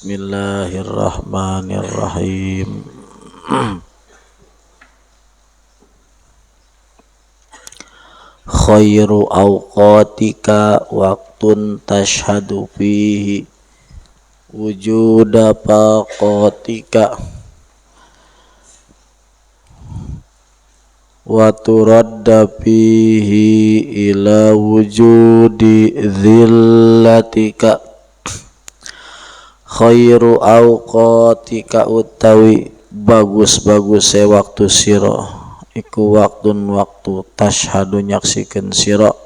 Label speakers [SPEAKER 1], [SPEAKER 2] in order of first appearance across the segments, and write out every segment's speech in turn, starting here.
[SPEAKER 1] Bismillahirrahmanirrahim. Khairu awqatika waktun tashhadu fihi wujuda faqatika wa turadda fihi ila wujudi zillatika. Khairu awqatika utawi bagus-bagus waktu sira iku waktun waktu tashhadu nyaksikeun sira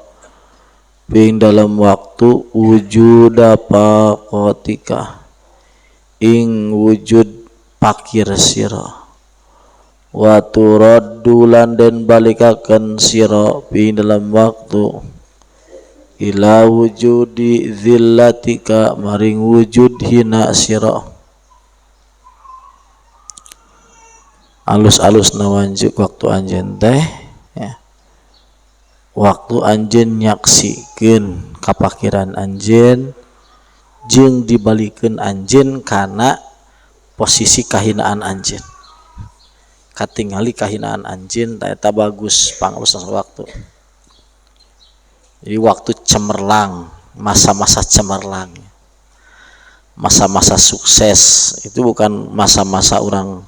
[SPEAKER 1] ing dalam waktu wujuda faqatika ing wujud pakir sira wa turaddu lan den balikaken sira ing dalam waktu ila wujudi zillatika maring wujud hina sira. Alus-alus nawanjuk waktu anjeun teh ya. Waktu anjeun nyaksikeun kapakiran anjeun jeung dibalikeun anjeun kana posisi kahinaan anjeun. Katingali kahinaan anjeun eta bagus pangalus waktu. Jadi waktu cemerlang, masa-masa cemerlang, masa-masa sukses itu bukan masa-masa orang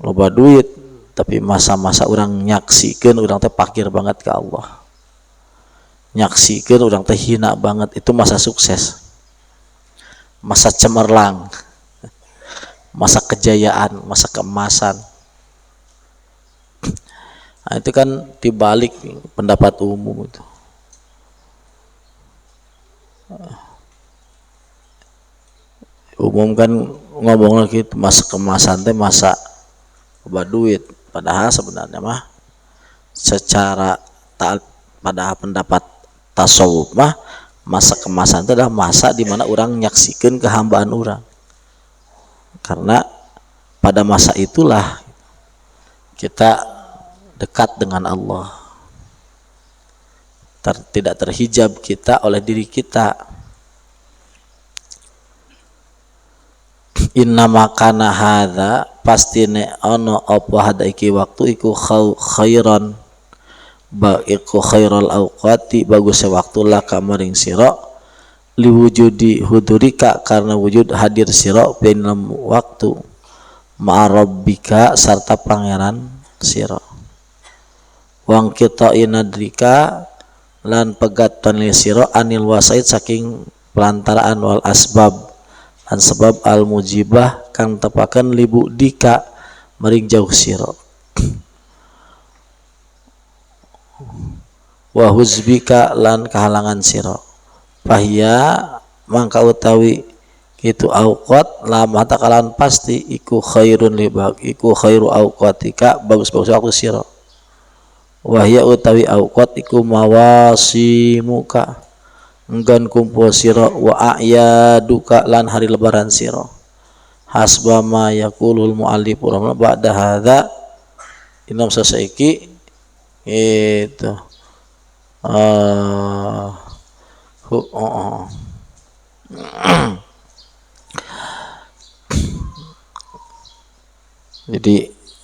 [SPEAKER 1] loba duit, tapi masa-masa orang nyaksikeun orang teh pakir banget ke Allah, nyaksikeun orang teh hina banget, itu masa sukses, masa cemerlang, masa kejayaan, masa keemasan. Nah, itu kan dibalik pendapat umum itu. Umum kan ngomong lagi masa kemasan teh masa loba duit, padahal sebenarnya mah secara pada pendapat tasawuf mah masa kemasan itu adalah masa di mana orang nyaksikan kehambaan orang, karena pada masa itulah kita dekat dengan Allah, tidak terhijab kita oleh diri kita. Inna makana hadza pastine ono apa hada iki waktu iku khairan ba iku khairal awqati bagus waktu laka maring sira liwujudi hudurika karena wujud hadir sira dalam waktu ma'arabbika sarta pangeran sira wang kita inadrika lan pegatan li sira anil wasaid saking pelantaraan wal asbab an sebab al mujibah kang tepakan libu dika maring jauh sira wa huzbika lan kahalangan sira fahya mangka utawi kitu awqat lama takalan pasti iku khairun libak iku khairu awqatika bagus-bagus waktu sira wahya utawi awqat iku mawasimuka enggan kumpul sira wa a'yaduka lan hari lebaran sira hasba ma yaqulul muallif rahimahullah ba'da hadza inam sasaiki itu jadi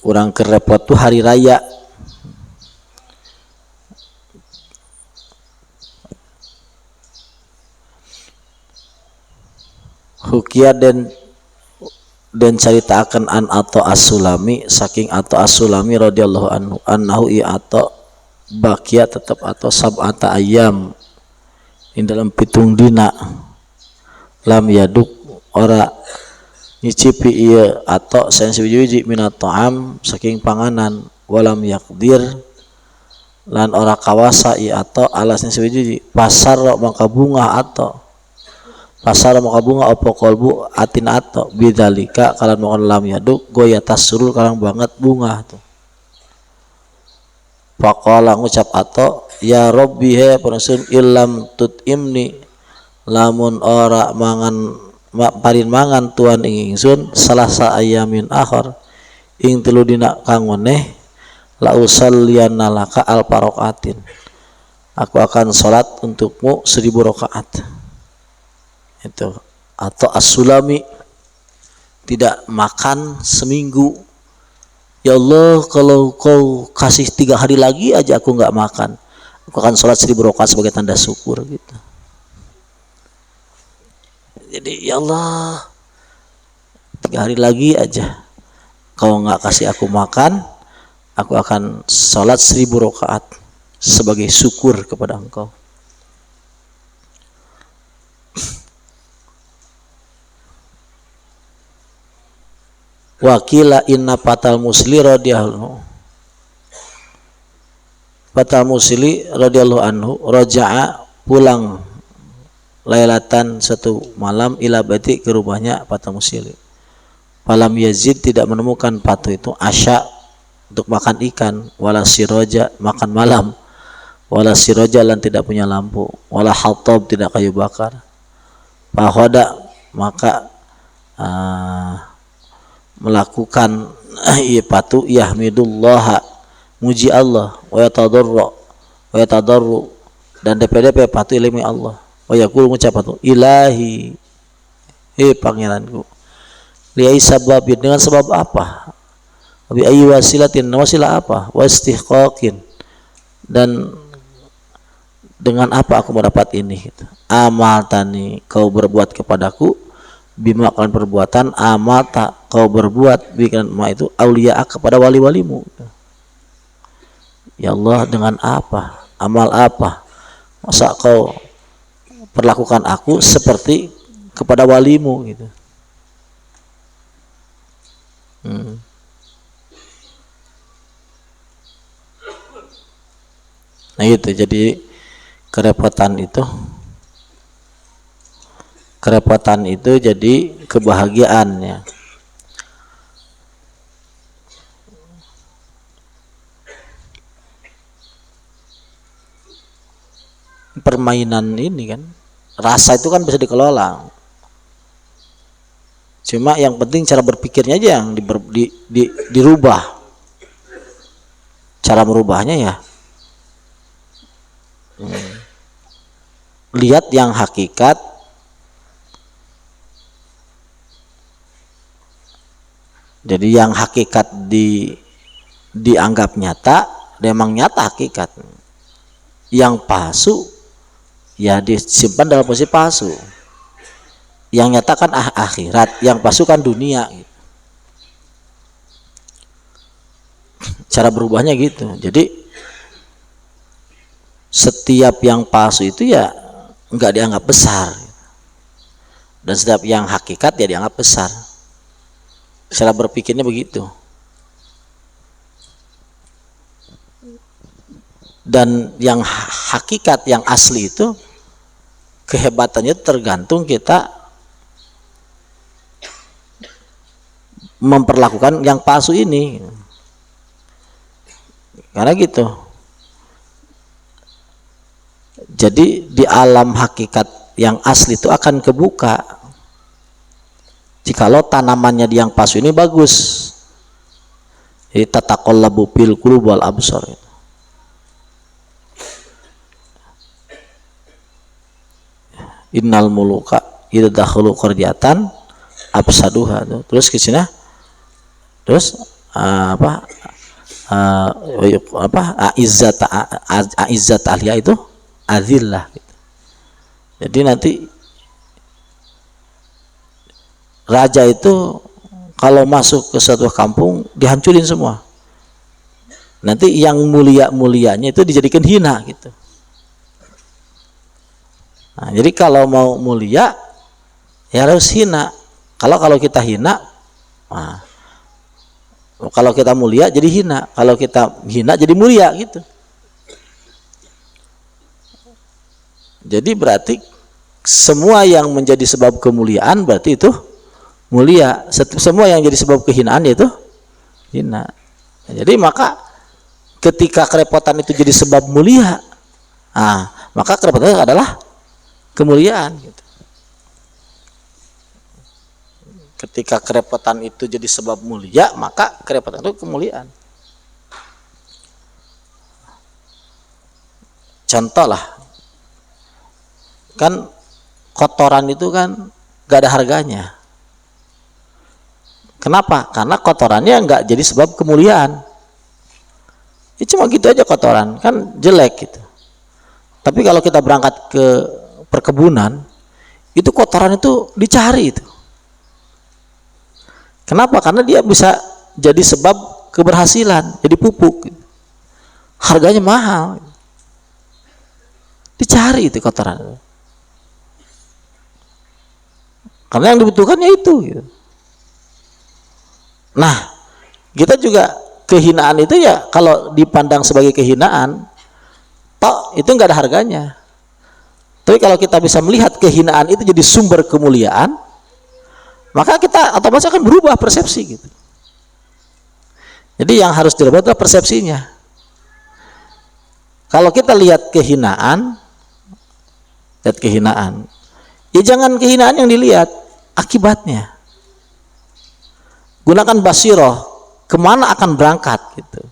[SPEAKER 1] orang kerepot tuh hari raya hukia dan ceritakan an atau as-Sulami saking atau as-Sulami radhiyallahu anhu annahu atau bakia tetap atau sab'ata ayam di dalam pitung dina lam yaduk ora nyicipi ieu atau saen sawiji minat ta'am saking panganan walam yakdir lan ora kawasa ieu atau alasnya sawiji pasar maka bunga atau pasar maka bunga apa kolbu atin atau bidzalika kalan maka lam yaduk goya tasurul kalang banget bunga tuh faqala ngucap atau ya rabbi he panasun illam tutimni lamun ora mangan parin mangan tuan ing ingsun salasa ayamin akhir ing telu dina kang meneh la usalliyanna laka al paraqatin aku akan salat untukmu 1000 rakaat. Itu atau as-sulami, tidak makan seminggu. Ya Allah, kalau kau kasih 3 hari lagi aja aku nggak makan, aku akan sholat 1000 rakaat sebagai tanda syukur gitu. Jadi ya Allah, 3 hari lagi aja kau nggak kasih aku makan, aku akan sholat 1000 rakaat sebagai syukur kepada engkau. Wakila inna patal musli radhiyallahu anhu raja'a, pulang lailatan, satu malam, ila baiti, ke rumahnya patal musli. Falam yazid, tidak menemukan patu itu asya, untuk makan ikan, wala siroja, makan malam, wala siroja, lan tidak punya lampu, wala hatab, tidak kayu bakar. Fahoda, maka melakukan patu yahmidullah, muji Allah, wa yatadarru, dan DPDP patu ilmi Allah, wa yaqul, mengucap patu ilahi, pangeranku, liai sababin, dengan sebab apa, bi ayyi wasilatin, wasilah apa, wa istihqaqin, dan dengan apa aku mendapat ini gitu. Amal tani, kau berbuat kepadaku, bima, kalian perbuatan, amata, kau berbuat, bikin ma itu, aulia, kepada wali-walimu. Ya Allah, dengan apa, amal apa, masa kau perlakukan aku seperti kepada walimu gitu. Nah itu, jadi kerepotan itu jadi kebahagiaannya. Permainan ini kan, rasa itu kan bisa dikelola, cuma yang penting cara berpikirnya aja yang dirubah. Cara merubahnya ya lihat yang hakikat, jadi yang hakikat dianggap nyata, memang nyata hakikat. Yang palsu ya disimpan dalam posisi palsu. Yang nyata kan akhirat, yang palsu kan dunia gitu. Cara berubahnya gitu. Jadi setiap yang palsu itu ya enggak dianggap besar, dan setiap yang hakikat ya dianggap besar. Cara berpikirnya begitu. Dan yang hakikat, yang asli itu kehebatannya tergantung kita memperlakukan yang palsu ini, karena gitu. Jadi di alam hakikat yang asli itu akan kebuka jikalau tanamannya di yang palsu ini bagus. Jadi tataqallabu fil qulub wal absar. Innal muluka idza dakhalu qaryatan afsaduha. Terus ke sini, terus aizzat ahliya itu azillah gitu. Jadi nanti raja itu kalau masuk ke suatu kampung dihancurin semua, nanti yang mulia-mulianya itu dijadikan hina gitu. Nah, jadi kalau mau mulia ya harus hina. Kalau kita hina, nah, kalau kita mulia jadi hina, kalau kita hina jadi mulia gitu. Jadi berarti semua yang menjadi sebab kemuliaan berarti itu mulia. Semua yang jadi sebab kehinaan itu hina. Jadi maka ketika kerepotan itu jadi sebab mulia, maka kerepotan itu adalah kemuliaan gitu. Ketika kerepotan itu jadi sebab mulia, maka kerepotan itu kemuliaan. Contoh lah, kan kotoran itu kan gak ada harganya. Kenapa? Karena kotorannya nggak jadi sebab kemuliaan. Ya cuma gitu aja, kotoran kan jelek gitu. Tapi kalau kita berangkat ke perkebunan, itu kotoran itu dicari itu. Kenapa? Karena dia bisa jadi sebab keberhasilan, jadi pupuk. Harganya mahal. Dicari itu kotoran. Karena yang dibutuhkannya itu gitu. Nah, kita juga kehinaan itu ya kalau dipandang sebagai kehinaan, toh itu nggak ada harganya. Tapi kalau kita bisa melihat kehinaan itu jadi sumber kemuliaan, maka kita otomatis akan berubah persepsi gitu. Jadi yang harus dirubah adalah persepsinya. Kalau kita lihat kehinaan, ya jangan kehinaan yang dilihat, akibatnya. Gunakan basiroh, kemana akan berangkat gitu.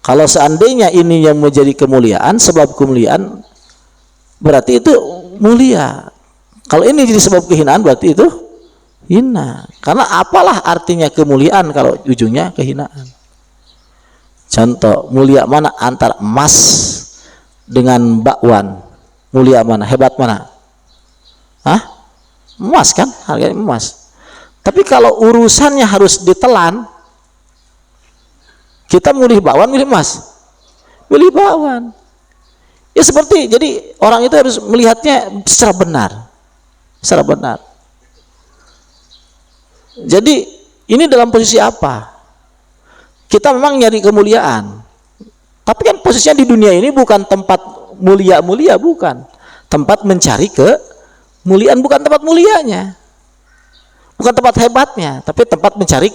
[SPEAKER 1] Kalau seandainya ini yang menjadi kemuliaan, sebab kemuliaan, berarti itu mulia. Kalau ini jadi sebab kehinaan, berarti itu hina. Karena apalah artinya kemuliaan kalau ujungnya kehinaan. Contoh, mulia mana antara emas dengan bakwan? Mulia mana? Hebat mana? Hah? Emas kan? Harganya emas. Tapi kalau urusannya harus ditelan, kita milih bakwan, milih emas? Milih bakwan. Ya seperti, jadi orang itu harus melihatnya secara benar. Secara benar. Jadi ini dalam posisi apa? Kita memang nyari kemuliaan. Tapi kan posisinya di dunia ini bukan tempat mulia-mulia, bukan. Tempat mencari kemuliaan, bukan tempat mulianya. Bukan tempat hebatnya, tapi tempat mencari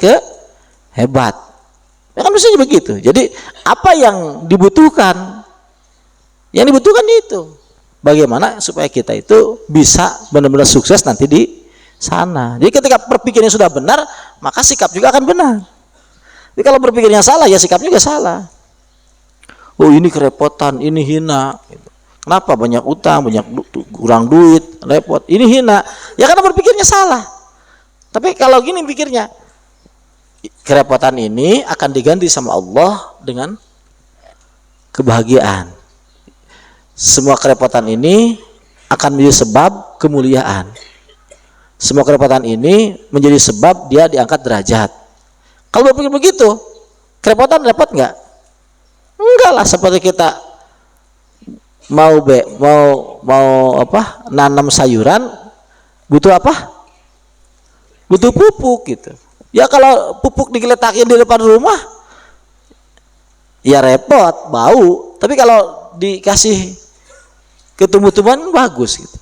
[SPEAKER 1] hebat. Ya kan mestinya begitu. Jadi apa yang dibutuhkan? Yang dibutuhkan itu bagaimana supaya kita itu bisa benar-benar sukses nanti di sana. Jadi ketika berpikirnya sudah benar, maka sikap juga akan benar. Jadi kalau berpikirnya salah, ya sikapnya juga salah. Oh ini kerepotan, ini hina. Kenapa? Banyak utang, banyak kurang duit, repot. Ini hina. Ya karena berpikirnya salah. Tapi kalau gini pikirnya, kerepotan ini akan diganti sama Allah dengan kebahagiaan. Semua kerepotan ini akan menjadi sebab kemuliaan. Semua kerepotan ini menjadi sebab dia diangkat derajat. Kalau berpikir begitu, kerepotan repot nggak? Enggak lah, seperti kita mau nanam sayuran, butuh apa? Butuh pupuk gitu. Ya kalau pupuk digeletakin di depan rumah, ya repot, bau. Tapi kalau dikasih ke tumbuh-tumbuhan bagus gitu.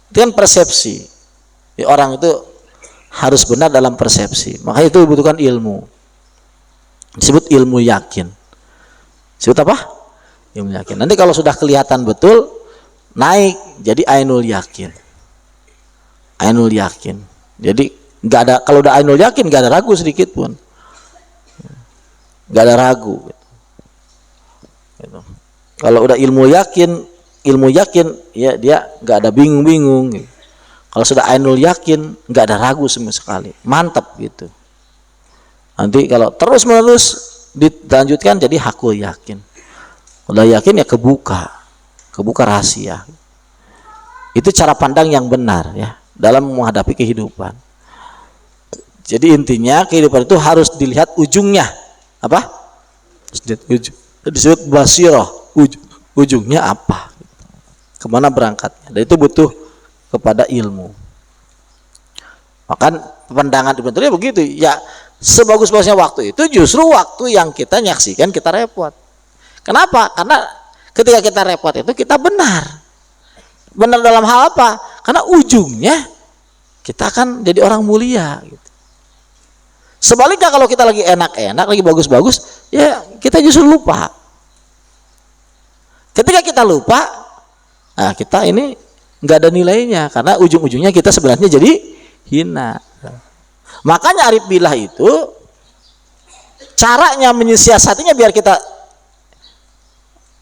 [SPEAKER 1] Itu kan persepsi. Ya, orang itu harus benar dalam persepsi. Makanya itu dibutuhkan ilmu. Disebut ilmu yakin. Disebut apa? Ilmu yakin. Nanti kalau sudah kelihatan betul, naik jadi ainul yakin. Ainul yakin. Jadi nggak ada, kalau udah ainul yakin nggak ada ragu sedikit pun, nggak ada ragu gitu. Kalau udah ilmu yakin ya dia nggak ada bingung gitu. Kalau sudah ainul yakin nggak ada ragu sama sekali, mantap gitu. Nanti kalau terus menerus dilanjutkan jadi hakul yakin. Udah yakin ya kebuka rahasia. Itu cara pandang yang benar ya dalam menghadapi kehidupan. Jadi intinya kehidupan itu harus dilihat ujungnya. Apa? Disebut basirah. Ujungnya apa? Kemana berangkatnya? Dan itu butuh kepada ilmu. Maka pandangan sebetulnya begitu. Ya sebagus-bagusnya waktu itu justru waktu yang kita nyaksikan kita repot. Kenapa? Karena ketika kita repot itu kita benar. Benar dalam hal apa? Karena ujungnya kita akan jadi orang mulia gitu. Sebaliknya kalau kita lagi enak-enak, lagi bagus-bagus, ya kita justru lupa. Ketika kita lupa, nah kita ini nggak ada nilainya karena ujung-ujungnya kita sebenarnya jadi hina. Makanya arif billah itu caranya menyiasatinya biar kita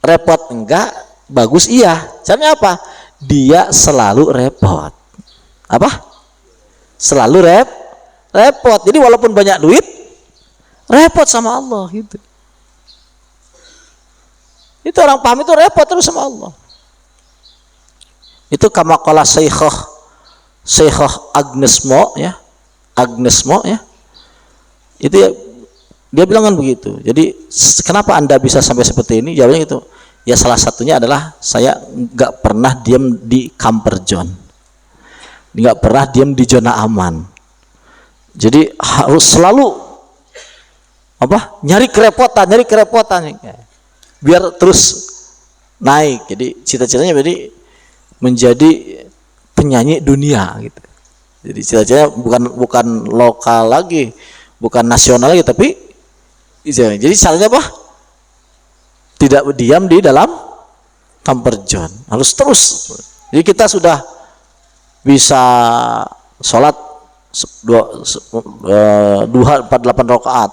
[SPEAKER 1] repot enggak, bagus iya. Caranya apa? Dia selalu repot. apa? Selalu repot. Jadi walaupun banyak duit, repot sama Allah gitu. Itu orang paham itu repot terus sama Allah. Itu kama qala Syekhah Agnes Mo ya. Itu ya, dia bilang kan begitu. Jadi kenapa Anda bisa sampai seperti ini? Jawabnya itu. Ya salah satunya adalah saya nggak pernah diam di comfort zone. Nggak pernah diam di zona aman. Jadi harus selalu apa? Nyari kerepotan biar terus naik. Jadi cita-citanya menjadi penyanyi dunia gitu. Jadi cita-citanya bukan lokal lagi, bukan nasional lagi, tapi jadi caranya apa? Tidak diam di dalam comfort zone, harus terus. Jadi kita sudah bisa sholat duha 48 rakaat,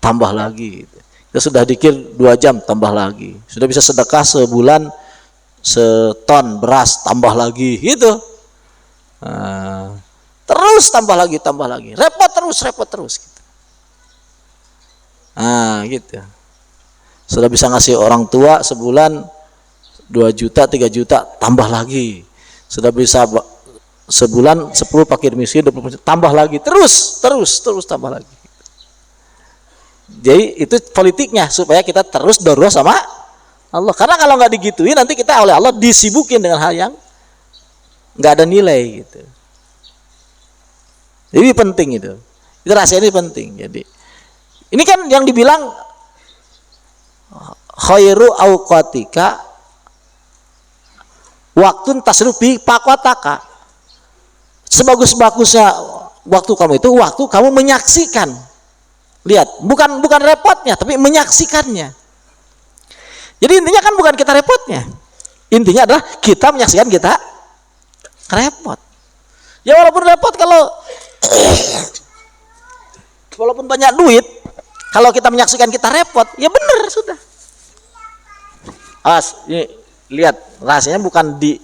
[SPEAKER 1] tambah lagi. Kita sudah dzikir 2 jam, tambah lagi. Sudah bisa sedekah sebulan seton beras, tambah lagi gitu. Terus tambah lagi, repot terus gitu. Gitu. Sudah bisa ngasih orang tua sebulan 2 juta, 3 juta, tambah lagi. Sudah bisa sebulan 10 fakir miskin, 20%, tambah lagi, terus tambah lagi. Jadi itu politiknya supaya kita terus dorong sama Allah. Karena kalau nggak digituin nanti kita oleh Allah disibukin dengan hal yang nggak ada nilai gitu. Jadi penting itu rahasia ini penting. Jadi ini kan yang dibilang khairu auqatika waktun tasrufi pakwataka. Sebagus-bagusnya waktu kamu itu waktu kamu menyaksikan. Lihat, bukan repotnya tapi menyaksikannya. Jadi intinya kan bukan kita repotnya. Intinya adalah kita menyaksikan kita repot. Ya walaupun repot walaupun banyak duit, kalau kita menyaksikan kita repot, ya benar sudah. Ini lihat rahasianya bukan di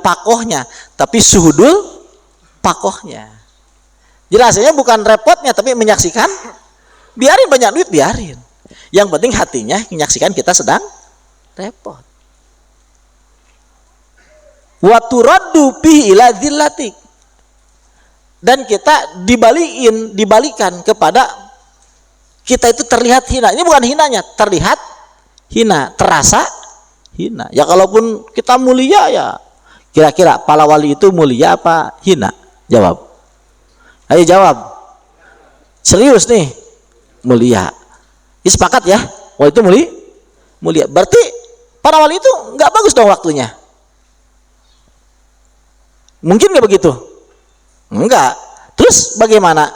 [SPEAKER 1] pakohnya, tapi suhudul pakohnya. Jadi rahasianya bukan repotnya, tapi menyaksikan. Biarin banyak duit, biarin. Yang penting hatinya menyaksikan kita sedang repot. Wa turaddu bihi ila dzillatik. Dan kita dibalikan kepada kita itu terlihat hina. Ini bukan hinanya, terlihat hina, terasa hina. Ya kalaupun kita mulia ya, kira-kira para wali itu mulia apa hina? Jawab. Ayo jawab. Serius nih, mulia. Ini sepakat ya, wali itu mulia. Berarti para wali itu nggak bagus dong waktunya. Mungkin nggak begitu? Enggak. Terus bagaimana?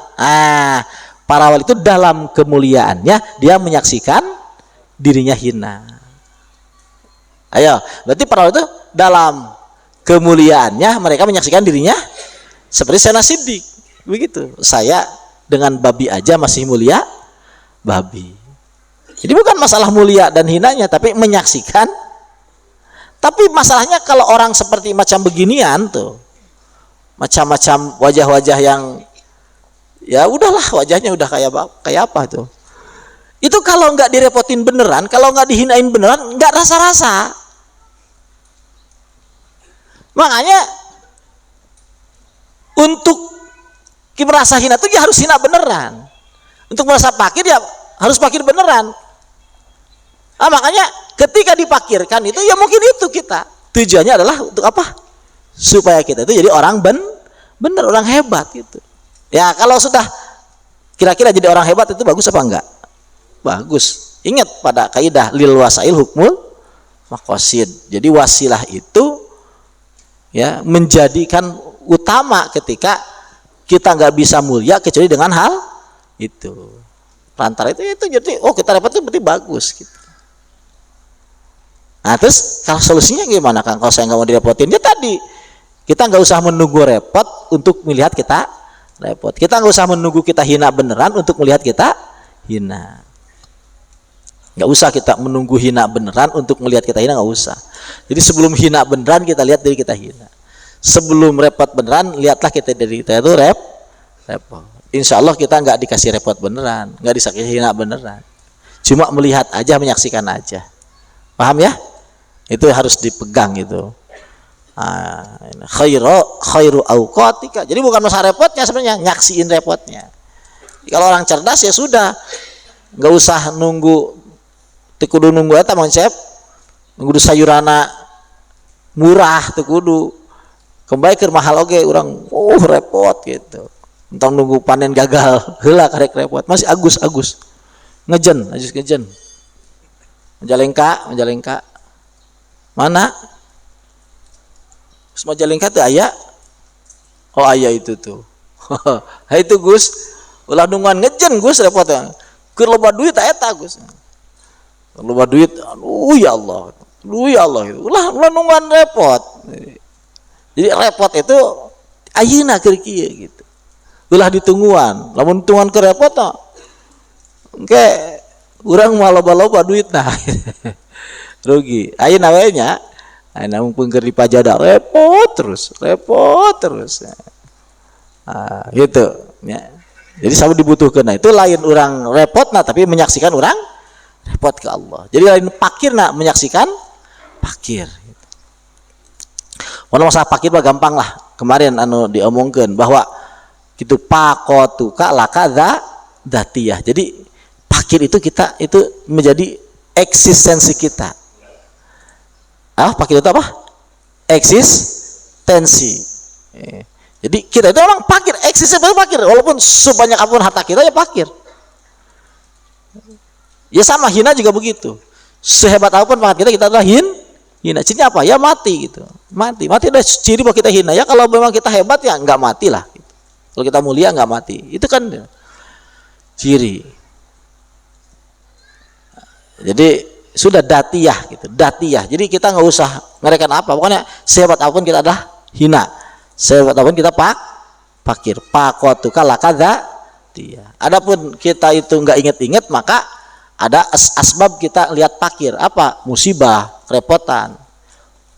[SPEAKER 1] Para wali itu dalam kemuliaannya dia menyaksikan dirinya hina. Ayo, berarti para wali itu dalam kemuliaannya mereka menyaksikan dirinya seperti Sayyidina Siddiq. Begitu. Saya dengan babi aja masih mulia babi. Jadi bukan masalah mulia dan hinanya, tapi menyaksikan. Tapi masalahnya kalau orang seperti macam beginian tuh, macam-macam wajah-wajah yang ya udahlah wajahnya udah kayak apa tuh. Itu kalau nggak direpotin beneran, kalau nggak dihinain beneran, nggak rasa-rasa. Makanya untuk merasa hina itu ya harus hina beneran. Untuk merasa fakir ya harus fakir beneran. Makanya ketika dipakirkan itu ya mungkin itu kita. Tujuannya adalah untuk apa? Supaya kita itu jadi orang bener, orang hebat gitu. Ya kalau sudah kira-kira jadi orang hebat itu bagus apa enggak? Bagus. Ingat pada kaidah lil wasail hukmul maqasid. Jadi wasilah itu ya menjadikan utama ketika kita nggak bisa mulia kecuali dengan hal itu. Perantara itu jadi kita repot itu berarti bagus gitu. Nah terus kalau solusinya gimana Kang? Kalau saya nggak mau direpotin ya tadi kita nggak usah menunggu repot untuk melihat kita repot. Kita nggak usah menunggu kita hina beneran untuk melihat kita hina. Nggak usah kita menunggu hina beneran untuk melihat kita hina, nggak usah. Jadi sebelum hina beneran kita lihat diri kita hina. Sebelum repot beneran lihatlah kita diri kita itu repot. Insya Allah kita nggak dikasih repot beneran, nggak dikasih hina beneran. Cuma melihat aja, menyaksikan aja. Paham ya? Itu harus dipegang gitu. Khairu auqatika. Jadi bukan masalah repotnya sebenarnya, nyaksiin repotnya. Kalau orang cerdas ya sudah, nggak usah nunggu. Tekudu nunggu eta Mang Cep, nunggu sayurana murah tekudu. Kembali ke mahal oge urang repot gitu. Entang nunggu panen gagal, heula karek repot. Masih agus ngejen. Majalengka. Mana? Majalengka teh aya. Oh aya itu tuh. Ha itu Gus, ulah nungguan ngejen Gus repotnya. Keur loba duit eta Gus. Loba duit, ya Allah gitu. Ulah nungguan repot. Jadi repot itu ayeuna keur kieu gitu. Ulah ditungguan, lamun tungguan ke repot tah. Engke urang mah loba-loba duit nah. Rugi. Ayeuna we nya, ayeuna mumpung keur dipajada repot terus. Nah, gitu ya. Jadi sama dibutuhkeun. Nah, itu lain orang repot nah tapi menyaksikan orang repot ke Allah. Jadi lain pakir nak menyaksikan pakir. Walau masalah pakir mah gampang lah. Kemarin diomongkan bahwa gitu pakotuka laka dzatiyah. Jadi pakir itu kita itu menjadi eksistensi kita. Pakir itu apa? Eksistensi. Jadi kita itu memang pakir, eksistensi pakir. Walaupun sebanyak apapun harta kita ya pakir. Ya sama hina juga begitu. Sehebat apapun pangkat kita adalah hina. Cirinya apa? Ya mati gitu. Mati udah ciri bahwa kita hina. Ya kalau memang kita hebat ya nggak mati lah. Gitu. Kalau kita mulia nggak mati. Itu kan ciri. Jadi sudah datiyah gitu. Datiyah. Jadi kita nggak usah ngerekan apa. Pokoknya sehebat apapun kita adalah hina. Sehebat apapun kita pakir. Pakotuka lakadza. Adapun kita itu nggak inget-inget maka ada asbab kita lihat pakir apa musibah kerepotan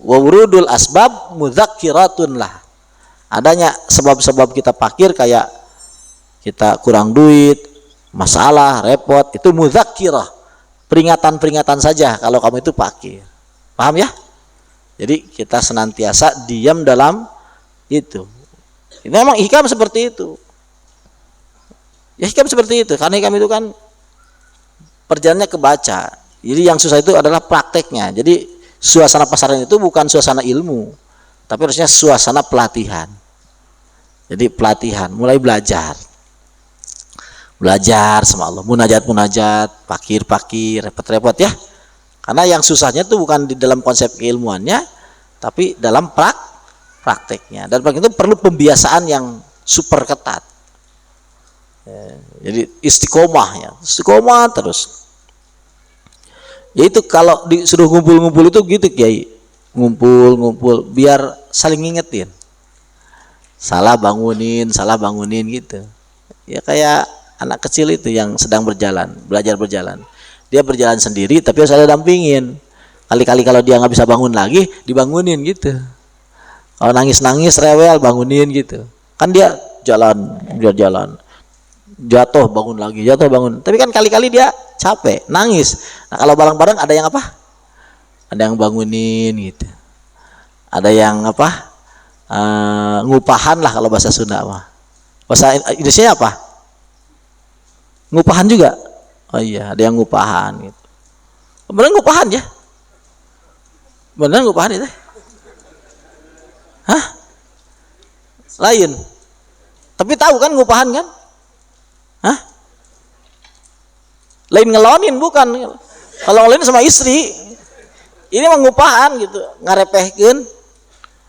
[SPEAKER 1] wa wurudul asbab mudzakkiratun lah, adanya sebab-sebab kita pakir kayak kita kurang duit, masalah, repot, itu mudzakkirah, peringatan-peringatan saja kalau kamu itu pakir. Paham ya? Jadi kita senantiasa diam dalam itu. Ini memang hikam seperti itu ya, hikam seperti itu karena hikam itu kan perjalanannya kebaca. Jadi yang susah itu adalah prakteknya. Jadi suasana pasaran itu bukan suasana ilmu, tapi harusnya suasana pelatihan. Jadi pelatihan, mulai belajar sama Allah, munajat, pakir, repot-repot ya. Karena yang susahnya itu bukan di dalam konsep keilmuannya, tapi dalam prakteknya. Dan praktek itu perlu pembiasaan yang super ketat. Jadi istiqomah terus. Yaitu kalau disuruh ngumpul itu gitu Kiai, ngumpul biar saling ngingetin, salah bangunin gitu ya. Kayak anak kecil itu yang sedang belajar berjalan, dia berjalan sendiri tapi harus ada dampingin. Kali-kali kalau dia nggak bisa bangun lagi dibangunin gitu. Kalau nangis rewel bangunin gitu kan, dia jalan jatuh bangun lagi, tapi kan kali-kali dia capek nangis. Nah kalau bareng-bareng ada yang apa, ada yang bangunin gitu, ada yang apa, ngupahan lah kalau bahasa Sunda mah. Bahasa Indonesia apa, ngupahan juga. Oh iya, ada yang ngupahan gitu. Bener ngupahan ya, bener ngupahan itu lain, tapi tahu kan ngupahan kan. Lain ngelonin bukan. Kalau ngelonin sama istri, ini mah ngupahan gitu, ngarepehkeun.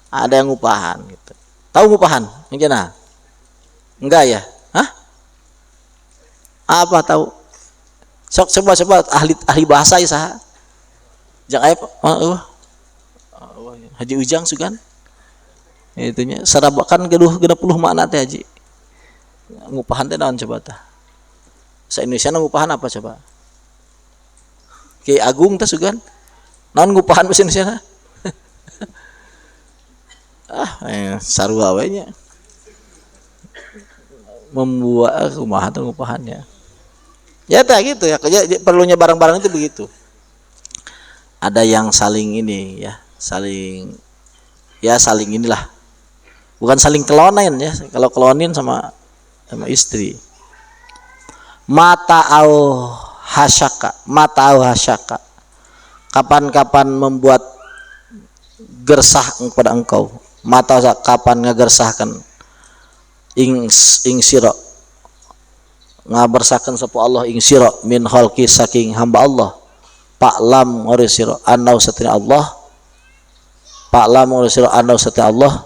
[SPEAKER 1] Ada yang ngupahan gitu. Tahu ngupahan? Gimana? Enggak ya? Apa tahu? Sok coba ahli bahasa ya. Jangan Haji Ujang sugan. Itunya sarabakan geduh 60 makna teh Haji. Ngupahan teh naon coba tah? Sa Indonesia ngupahan apa coba? Kiai Agung teh sugan naon ngupahan mesin sana. Sarua we nya membuat kumaha tuh ngupahannya. Ya tak gitu ya, perlunya barang-barang itu begitu. Ada yang saling ini ya, saling inilah. Bukan saling kelonin ya. Kalau kelonin sama istri. Mata au hasyaka. Kapan-kapan membuat gersah kepada engkau. Mata kapan ngegersahkan ing sira ngabersahkan sapa Allah ing sira min khalqi saking hamba Allah. Paklam ngori sira annau satina Allah. Paklam ngori sira annau satina Allah.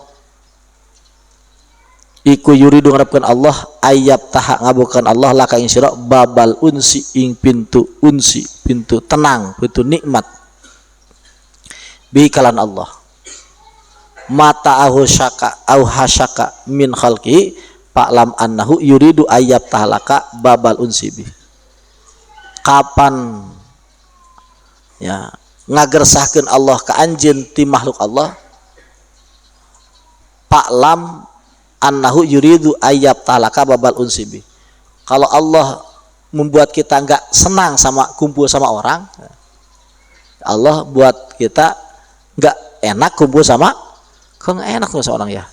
[SPEAKER 1] Iku yuridu ngarepkeun Allah ayat taha ngabukakan Allah laka ing sira babal unsi ing pintu unsi, pintu tenang, pintu nikmat bi kalan Allah. Mata ahu syaka au hasyaka min khalqi fa'lam annahu yuridu ayat tahalaka babal unsi bi. Kapan ya ngagersahkeun Allah ka anjeun ti makhluk Allah, fa'lam annahu yuridu ayat tahalaka babal unsi bi. Kalau Allah membuat kita enggak senang sama kumpul sama orang, Allah buat kita enggak enak kumpul sama kok nggak enak sama orang ya.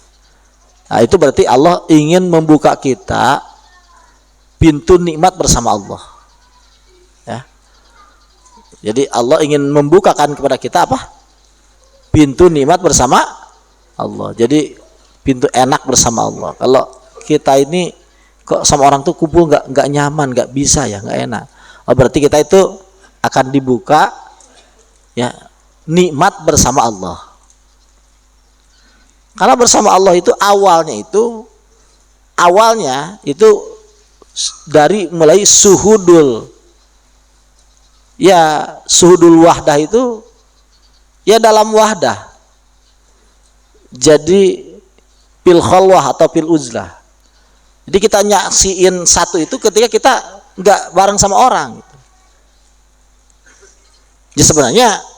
[SPEAKER 1] Nah, itu berarti Allah ingin membuka kita pintu nikmat bersama Allah. Ya. Jadi Allah ingin membukakan kepada kita apa? Pintu nikmat bersama Allah. Jadi pintu enak bersama Allah. Kalau kita ini kok sama orang tuh kumpul nggak nyaman, nggak bisa ya, nggak enak. Oh, berarti kita itu akan dibuka ya nikmat bersama Allah. Karena bersama Allah itu awalnya itu dari mulai suhudul wahdah itu ya dalam wahdah. Jadi pil khalwah atau pil uzlah. Jadi kita nyaksiin satu itu ketika kita nggak bareng sama orang. Jadi sebenarnya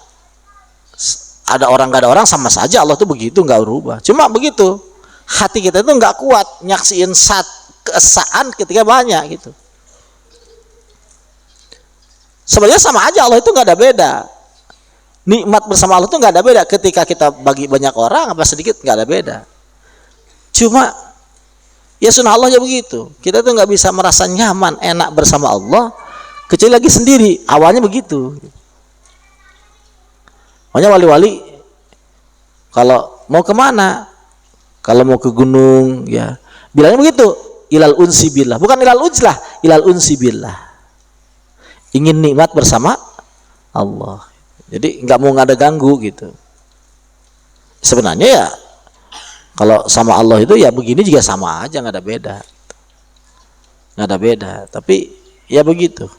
[SPEAKER 1] ada orang nggak ada orang sama saja, Allah tuh begitu nggak berubah. Cuma begitu hati kita itu nggak kuat nyaksiin keesaan ketika banyak gitu. Sebenarnya sama aja, Allah itu nggak ada beda. Nikmat bersama Allah itu nggak ada beda. Ketika kita bagi banyak orang apa sedikit nggak ada beda. Cuma ya sunnah Allahnya begitu. Kita tuh nggak bisa merasa nyaman enak bersama Allah kecuali lagi sendiri. Awalnya begitu. Makanya wali-wali kalau mau kemana, kalau mau ke gunung ya bilangnya begitu, ilal unsi billah, bukan ilal ujlah, ilal unsi billah, ingin nikmat bersama Allah. Jadi nggak mau nggak ada ganggu gitu. Sebenarnya ya kalau sama Allah itu ya begini juga sama aja, nggak ada beda, tapi ya begitu.